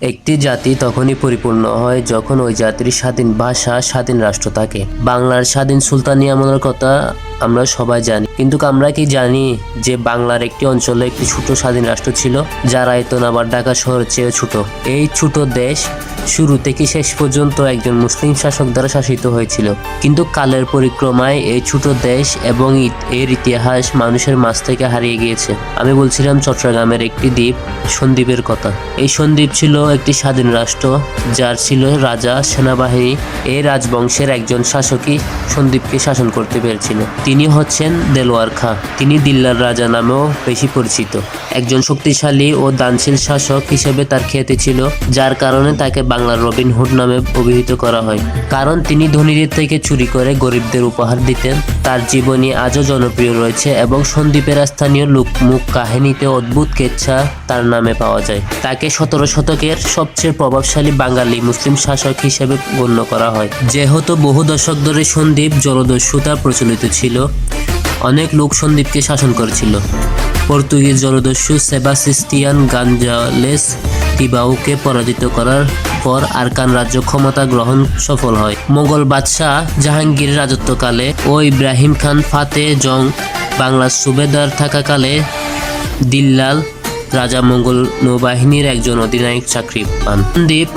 একটি জাতি তখনই পরিপূর্ণ হয় যখন ওই জাতির স্বাধীন ভাষা, স্বাধীন রাষ্ট্র থাকে। বাংলার স্বাধীন সুলতানি আমলের কথা আমরা সবাই জানি, কিন্তু আমরা কি জানি যে বাংলার একটি অঞ্চলে একটি ছোট স্বাধীন রাষ্ট্র ছিল, যার আয়তন আবার ঢাকা শহরের চেয়ে ছোট। এই ছোট দেশ শুরু থেকে শেষ পর্যন্ত একজন মুসলিম শাসক দ্বারা শাসিত হয়েছিল, কিন্তু কালের পরিক্রমায় এই ছোট দেশ এবং এর ইতিহাস মানুষের মাঝ থেকে হারিয়ে গিয়েছে। আমি বলছিলাম চট্টগ্রামের একটি দ্বীপ, সন্দ্বীপের কথা। এই সন্দ্বীপ ছিল একটি স্বাধীন রাষ্ট্র, যার ছিল রাজা, সেনাবাহিনী। এই রাজবংশের একজন শাসকই সন্দ্বীপকে শাসন করতে পেরেছিল। তিনি হচ্ছেন দেলোয়ার খাঁ। তিনি দিল্লার রাজা নামেও বেশি পরিচিত। একজন শক্তিশালী ও দানশীল শাসক হিসেবে তার খ্যাতি ছিল, যার কারণে তাকে বাংলার রবিনহুড নামে অভিহিত করা হয়। কারণ তিনি ধনীদের থেকে চুরি করে গরিবদের উপহার দিতেন। তার জীবনী আজও জনপ্রিয় রয়েছে এবং সন্দ্বীপের স্থানীয় লোকমুখ কাহিনীতে অদ্ভুত কেচ্ছা তার নামে পাওয়া যায়। তাকে 17 শতকের সবচেয়ে প্রভাবশালী বাঙালি মুসলিম শাসক হিসেবে গণ্য করা হয়। যেহেতু বহু দশক ধরে সন্দ্বীপ জলদস্যুতা প্রচলিত ছিল, অনেক লোক সন্দ্বীপকে শাসন করেছিল। পর্তুগিজ জলদস্যু সেবাস্টিয়ান গঞ্জালেস টিবাউকে পরাজিত করার পর আরাকান রাজ্য ক্ষমতা গ্রহণ সফল হয়। মোগল বাদশাহ জাহাঙ্গীরের রাজত্বকালে ও ইব্রাহিম খান ফাতে জং বাংলার সুবেদার থাকাকালে দিল্লাল রাজা মোগল নৌবাহিনীর একজন অধিনায়ক চাকরি পান। সন্দ্বীপ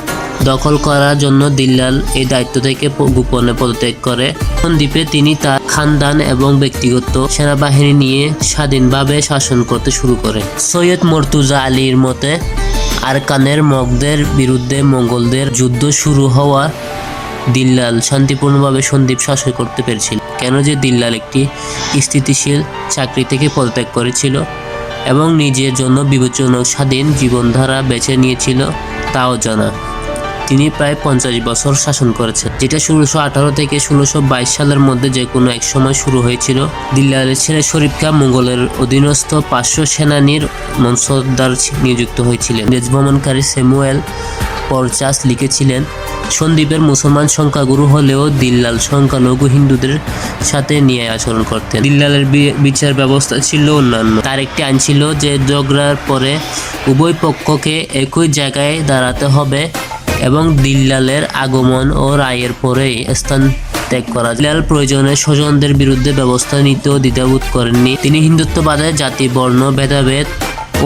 দখল করার জন্য দিল্লাল এই দায়িত্ব থেকে গোপনে পদত্যাগ করে। সন্দ্বীপে তিনি তার খানদান এবং ব্যক্তিগত সেনাবাহিনী নিয়ে স্বাধীনভাবে শাসন করতে শুরু করে। সৈয়দ মর্তুজা আলীর মতে আরাকানের মগদের বিরুদ্ধে মঙ্গলদের যুদ্ধ শুরু হওয়া দিল্লাল শান্তিপূর্ণভাবে সন্দ্বীপ শাসন করতে পেরেছিল। কেন যে দিল্লাল একটি স্থিতিশীল চাকরি থেকে পদত্যাগ করেছিল এবং নিজের জন্য বিবেচনার স্বাধীন জীবনধারা বেছে নিয়েছিল তাও জানা। তিনি প্রায় 50 বছর শাসন করেছেন, যেটা 1618 থেকে 1622 সালের মধ্যে যে কোনো এক সময় শুরু হয়েছিল। দিল্লালের ছেলে শরীফ খাঁ মুঘলের অধীনস্থ 500 সেনানীর মনসবদার নিযুক্ত হয়েছিলেন। দেশ ভ্রমণকারী স্যামুয়েল পরচাস লিখেছিলেন, সন্দ্বীপের মুসলমান সংখ্যাগুরু হলেও দিল্লাল সংখ্যালঘু হিন্দুদের সাথে ন্যায় আচরণ করতেন। দিল্লালের বিচার ব্যবস্থা ছিল অন্যান্য। তার একটি আইন ছিল যে ঝগড়ার পরে উভয় পক্ষকে একই জায়গায় দাঁড়াতে হবে এবং দিল্লালের আগমন ও রায়ের পরেই স্থান ত্যাগ করা। দিল্লাল প্রয়োজনে স্বজনদের বিরুদ্ধে ব্যবস্থা নিতেও দ্বিধাবোধ করেননি। তিনি হিন্দুত্ববাদে জাতি বর্ণ ভেদাভেদ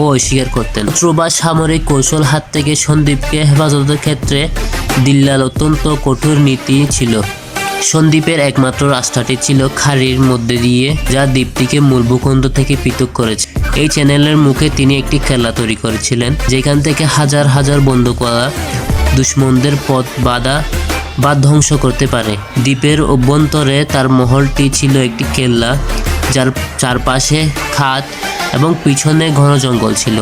ও অস্বীকার করতেন। শত্রু বা সামরিক কৌশল হাত থেকে সন্দ্বীপকে হেফাজতের ক্ষেত্রে দিল্লাল অত্যন্ত কঠোর নীতি ছিল। সন্দ্বীপের একমাত্র রাস্তাটি ছিল খাড়ির মধ্যে দিয়ে, যা দ্বীপটিকে মূল ভূখণ্ড থেকে পৃথক করেছে। এই চ্যানেলের মুখে তিনি একটি কেল্লা তৈরি করেছিলেন, যেখান থেকে হাজার হাজার বন্দুকওয়ালা দুশ্মনদের পথ বাধা বা ধ্বংস করতে পারে। দ্বীপের অভ্যন্তরে তার মহলটি ছিল একটি কেল্লা, যার চারপাশে খাত এবং পিছনে ঘন জঙ্গল ছিল।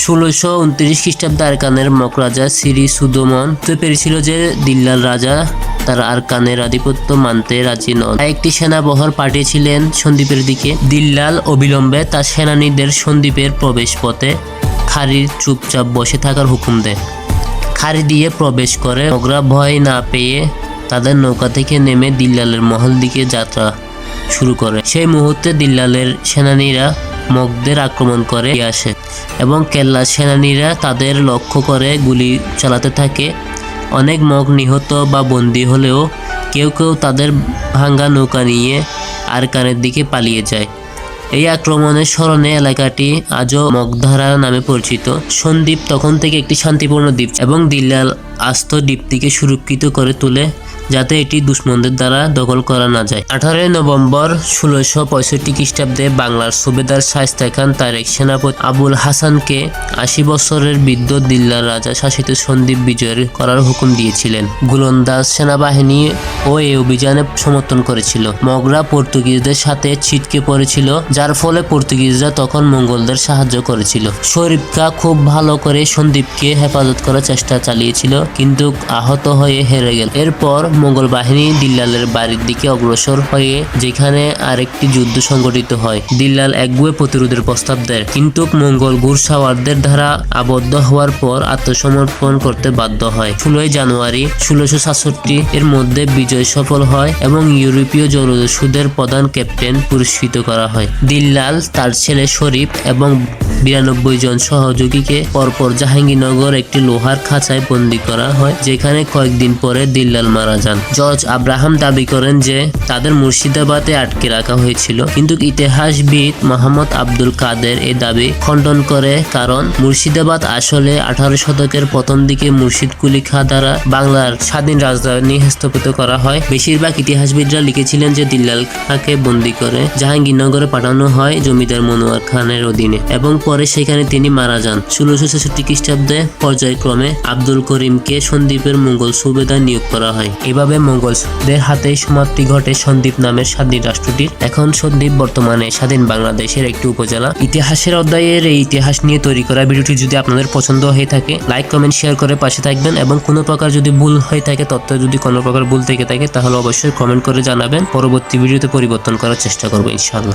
1629 খ্রিস্টাব্দে আরাকানের মকরাজা শ্রী সুদমন বুঝতে পেরেছিল যে দিল্লাল রাজা তার আরাকানের আধিপত্য মানতে রাজি নন। একটি সেনাবহর পাঠিয়েছিলেন সন্দ্বীপের দিকে। দিল্লাল অবিলম্বে তার সেনানীদের সন্দ্বীপের প্রবেশ পথে খাড়ির চুপচাপ বসে থাকার হুকুম দেয়। খাড়ি দিয়ে প্রবেশ করে মগরা ভয় না পেয়ে তাদের নৌকা থেকে নেমে দিল্লালের মহল দিকে যাত্রা শুরু করে। সেই মুহূর্তে দিল্লালের সেনানীরা মগদের আক্রমণ করে আসে এবং কেল্লার সেনানীরা তাদের লক্ষ্য করে গুলি চালাতে থাকে। অনেক মগ নিহত বা বন্দী হলেও কেউ কেউ তাদের ভাঙ্গা নৌকা নিয়ে আরাকানের দিকে পালিয়ে যায়। এই আক্রমণের স্মরণে এলাকাটি আজও মগধারা নামে পরিচিত। সন্দ্বীপ তখন থেকে একটি শান্তিপূর্ণ দ্বীপ এবং দিল্লাল আস্ত দ্বীপটিকে সুরক্ষিত করে তোলে যাতে এটি দুশ্মনদের দ্বারা দখল করা না যায়। 18 নভেম্বর 1665 খ্রিস্টাব্দে বাংলার সুবেদার শায়েস্তা খান তার এক সেনাপতি আবুল হাসানকে 80 বছরের বৃদ্ধ দিল্লাল রাজা শাসিত সন্দ্বীপ বিজয় করার হুকুম দিয়েছিলেন। গোলন্দাজ সেনাবাহিনী ও এই অভিযানে সমর্থন করেছিল। মগরা পর্তুগিজদের সাথে ছিটকে পড়েছিল, যার ফলে পর্তুগিজরা তখন মঙ্গলদের সাহায্য করেছিল। শরীফ খাঁ খুব ভালো করে সন্দ্বীপকে হেফাজত করার চেষ্টা চালিয়েছিল, কিন্তু আহত হয়ে হেরে গেল। এরপর মোগল বাহিনী দিল্লালের বাড়ির দিকে অগ্রসর হয়ে যেখানে আরেকটি যুদ্ধ সংঘটিত হয়। দিল্লাল একগুঁয়ে প্রতিরোধের প্রস্তাব দেয়, কিন্তু মঙ্গল ঘুরসাওয়ারদের দ্বারা আবদ্ধ হওয়ার পর আত্মসমর্পণ করতে বাধ্য হয়। 16 জানুয়ারি 1667 এর মধ্যে বিজয় সফল হয় এবং ইউরোপীয় জলদস্যুদের প্রধান ক্যাপ্টেন পুরস্কৃত করা হয়। দিল্লাল তার ছেলে শরীফ এবং 92 জন সহযোগীকে পরপর জাহাঙ্গীরনগর একটি লোহার খাঁচায় বন্দী করা হয়, যেখানে কয়েকদিন পরে দিল্লাল মারা যান। জর্জ আব্রাহাম দাবি করেন যে তাদের মুর্শিদাবাদে আটকে রাখা হয়েছিল, কিন্তু ইতিহাসবিদ মোহাম্মদ আব্দুল কাদের এই দাবি খণ্ডন করে, কারণ মুর্শিদাবাদ আসলে 18 শতকের প্রথম দিকে মুর্শিদ কুলি খাঁ দ্বারা বাংলার স্বাধীন রাজধানী স্থাপিত করা হয়। বেশিরভাগ ইতিহাসবিদরা লিখেছিলেন যে দিল্লাল খাঁকে বন্দী করে জাহাঙ্গীরনগরে পাঠানো হয় জমিদার মনোয়ার খানের অধীনে এবং পরে সেখানে তিনি মারা যান। 1666 খ্রিস্টাব্দে পর্যায়ক্রমে আব্দুল করিমকে সন্দ্বীপের মোগল সুবেদার নিয়োগ করা হয়। এভাবে মোগলদের হাতে সমাপ্তি ঘটে সন্দ্বীপ নামের স্বাধীন রাষ্ট্রটির। এখন সন্দ্বীপ বর্তমানে স্বাধীন বাংলাদেশের একটি উপজেলা। ইতিহাসের অধ্যায়ের এই ইতিহাস নিয়ে তৈরি করা ভিডিওটি যদি আপনাদের পছন্দ হয়ে থাকে, লাইক কমেন্ট শেয়ার করে পাশে থাকবেন এবং কোনো প্রকার যদি ভুল হয়ে থাকে, তথ্য যদি কোনো প্রকার ভুল থেকে থাকে, তাহলে অবশ্যই কমেন্ট করে জানাবেন। পরবর্তী ভিডিওতে পরিবর্তন করার চেষ্টা করবো ইনশাআল্লাহ।